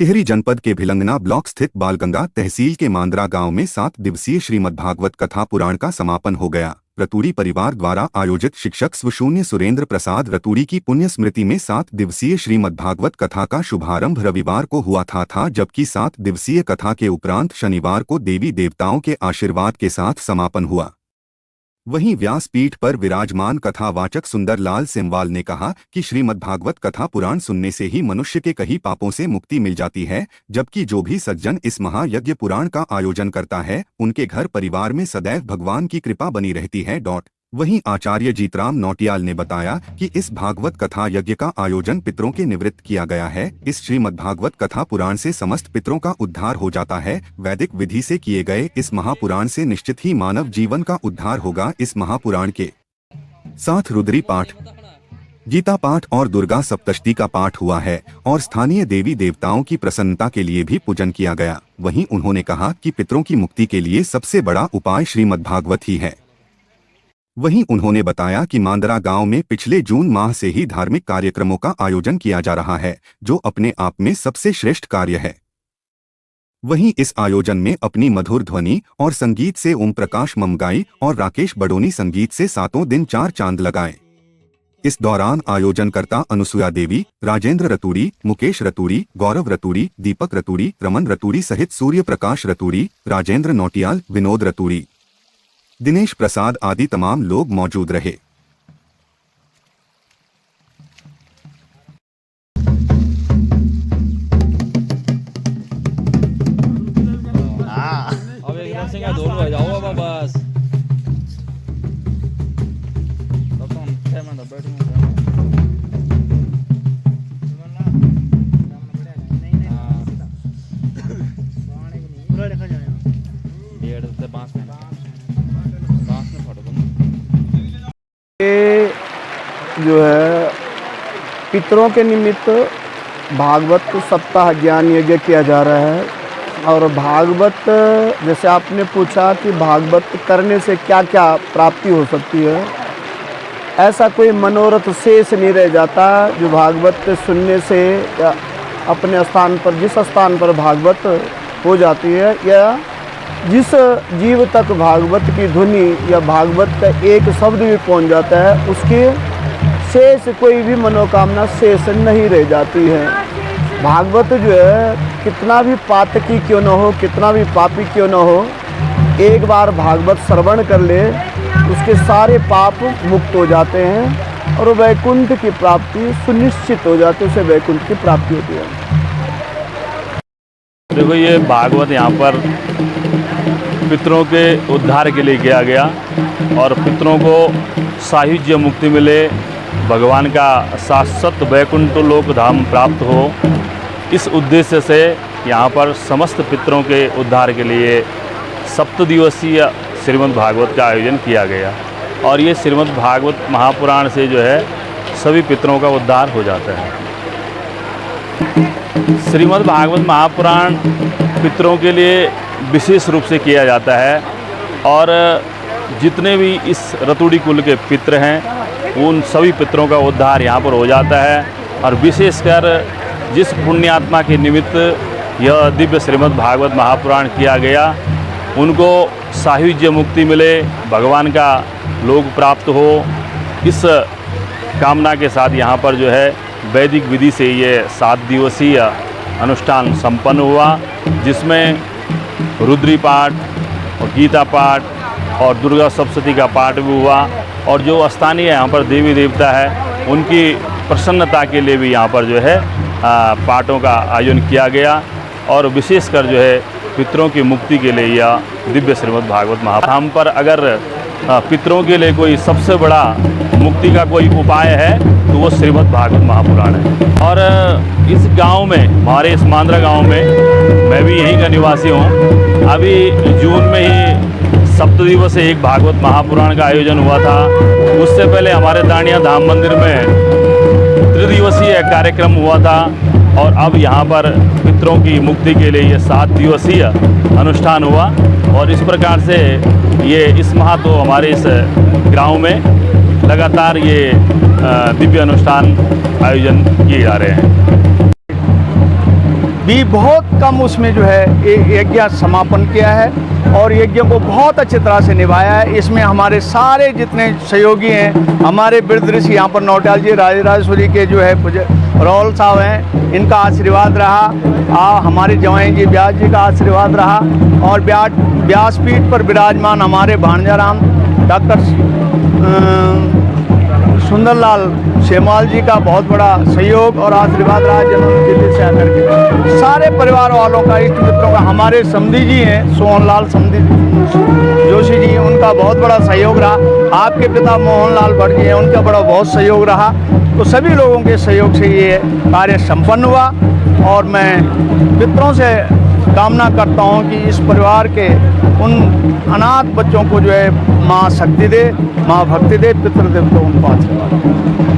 टिहरी जनपद के भिलंगना ब्लॉक स्थित बालगंगा तहसील के मांदरा गांव में 7 दिवसीय श्रीमद्भागवत कथा पुराण का समापन हो गया। रतूड़ी परिवार द्वारा आयोजित शिक्षक स्वशून्य सुरेंद्र प्रसाद रतूड़ी की पुण्य स्मृति में 7 दिवसीय श्रीमद्भागवत कथा का शुभारंभ रविवार को हुआ था, जबकि 7 दिवसीय कथा के उपरांत शनिवार को देवी देवताओं के आशीर्वाद के साथ समापन हुआ। वहीं व्यासपीठ पर विराजमान कथावाचक सुंदरलाल सिमवाल ने कहा कि श्रीमद्भागवत कथा पुराण सुनने से ही मनुष्य के कई पापों से मुक्ति मिल जाती है, जबकि जो भी सज्जन इस महायज्ञ पुराण का आयोजन करता है उनके घर परिवार में सदैव भगवान की कृपा बनी रहती है। वहीं आचार्य जीतराम नौटियाल ने बताया कि इस भागवत कथा यज्ञ का आयोजन पितरों के निवृत्त किया गया है। इस श्रीमद्भागवत कथा पुराण से समस्त पितरों का उद्धार हो जाता है। वैदिक विधि से किए गए इस महापुराण से निश्चित ही मानव जीवन का उद्धार होगा। इस महापुराण के साथ रुद्री पाठ, गीता पाठ और दुर्गा सप्तशती का पाठ हुआ है और स्थानीय देवी देवताओं की प्रसन्नता के लिए भी पूजन किया गया। वहीं उन्होंने कहा कि पितरों की मुक्ति के लिए सबसे बड़ा उपाय श्रीमद्भागवत ही है। वहीं उन्होंने बताया कि मांदरा गांव में पिछले जून माह से ही धार्मिक कार्यक्रमों का आयोजन किया जा रहा है, जो अपने आप में सबसे श्रेष्ठ कार्य है। वहीं इस आयोजन में अपनी मधुर ध्वनि और संगीत से ओम प्रकाश ममगाई और राकेश बडोनी संगीत से 7 दिन 4 चांद लगाए। इस दौरान आयोजनकर्ता अनुसुया देवी, राजेंद्र रतूड़ी, मुकेश रतूड़ी, गौरव रतूड़ी, दीपक रतूड़ी, रमन रतूड़ी सहित सूर्य प्रकाश रतूड़ी, राजेंद्र नौटियाल, विनोद रतूड़ी, दिनेश प्रसाद आदि तमाम लोग मौजूद रहे। जो है पितरों के निमित्त भागवत सप्ताह ज्ञान यज्ञ किया जा रहा है। और भागवत, जैसे आपने पूछा कि भागवत करने से क्या क्या प्राप्ति हो सकती है, ऐसा कोई मनोरथ शेष नहीं रह जाता जो भागवत सुनने से या अपने स्थान पर, जिस स्थान पर भागवत हो जाती है या जिस जीव तक भागवत की ध्वनि या भागवत का एक शब्द भी पहुंच जाता है, उसके शेष कोई भी मनोकामना शेष नहीं रह जाती है। भागवत जो है कितना भी पातकी क्यों न हो, कितना भी पापी क्यों न हो, एक बार भागवत श्रवण कर ले उसके सारे पाप मुक्त हो जाते हैं और वैकुंठ की प्राप्ति सुनिश्चित हो जाती है, उसे वैकुंठ की प्राप्ति होती है। देखो, ये भागवत यहाँ पर पितरों के उद्धार के लिए किया गया और पितरों को सायुज्य मुक्ति मिले, भगवान का शाश्वत वैकुंठ लोक धाम प्राप्त हो, इस उद्देश्य से यहाँ पर समस्त पितरों के उद्धार के लिए 7 दिवसीय श्रीमद् भागवत का आयोजन किया गया। और ये श्रीमद् भागवत महापुराण से जो है सभी पितरों का उद्धार हो जाता है। श्रीमद् भागवत महापुराण पितरों के लिए विशेष रूप से किया जाता है और जितने भी इस रतूड़ी कुल के पितर हैं उन सभी पितरों का उद्धार यहाँ पर हो जाता है। और विशेषकर जिस पुण्यात्मा के निमित्त यह दिव्य श्रीमद् भागवत महापुराण किया गया, उनको सायुज्य मुक्ति मिले, भगवान का लोक प्राप्त हो, इस कामना के साथ यहाँ पर जो है वैदिक विधि से ये 7 दिवसीय अनुष्ठान संपन्न हुआ, जिसमें रुद्री पाठ और गीता पाठ और दुर्गा सप्तशती का पाठ भी हुआ। और जो स्थानीय यहाँ पर देवी देवता है उनकी प्रसन्नता के लिए भी यहाँ पर जो है पाठों का आयोजन किया गया। और विशेषकर जो है पितरों की मुक्ति के लिए यह दिव्य श्रीमद् भागवत महापुराण, हम पर अगर पितरों के लिए कोई सबसे बड़ा मुक्ति का कोई उपाय है तो वो श्रीमद् भागवत महापुराण है। और इस गांव में, हमारे इस मांदरा गांव में, मैं भी यहीं का निवासी हूँ। अभी जून में ही 7 दिवसीय एक भागवत महापुराण का आयोजन हुआ था। उससे पहले हमारे दानिया धाम मंदिर में 3 दिवसीय कार्यक्रम हुआ था और अब यहाँ पर पितरों की मुक्ति के लिए ये 7 दिवसीय अनुष्ठान हुआ। और इस प्रकार से ये इस माह तो हमारे इस गांव में लगातार ये दिव्य अनुष्ठान आयोजन किए जा रहे हैं। भी बहुत कम उसमें जो है यज्ञ समापन किया है और यज्ञ को बहुत अच्छी तरह से निभाया है। इसमें हमारे सारे जितने सहयोगी हैं, हमारे वृद्ध ऋषि यहाँ पर नौटियाल जी राजराजेश्वरी के जो है रोल साहब हैं, इनका आशीर्वाद रहा। हमारे जवाई जी व्यास जी का आशीर्वाद रहा और व्यासपीठ पर विराजमान हमारे भांजाराम डॉक्टर सुंदरलाल शेमाल जी का बहुत बड़ा सहयोग और आशीर्वाद रहा, जिन्होंने दिल्ली से आकर के सारे परिवार वालों का, इष्ट मित्रों का, हमारे समधी जी हैं सोहनलाल समधी जोशी जी, उनका बहुत बड़ा सहयोग रहा। आपके पिता मोहनलाल भट्ट जी हैं, उनका बड़ा बहुत सहयोग रहा। तो सभी लोगों के सहयोग से ये कार्य संपन्न हुआ और मैं पितरों से कामना करता हूँ कि इस परिवार के उन अनाथ बच्चों को जो है माँ शक्ति दे, माँ भक्ति दे, पितृदेव को उनको आशीर्वाद दे।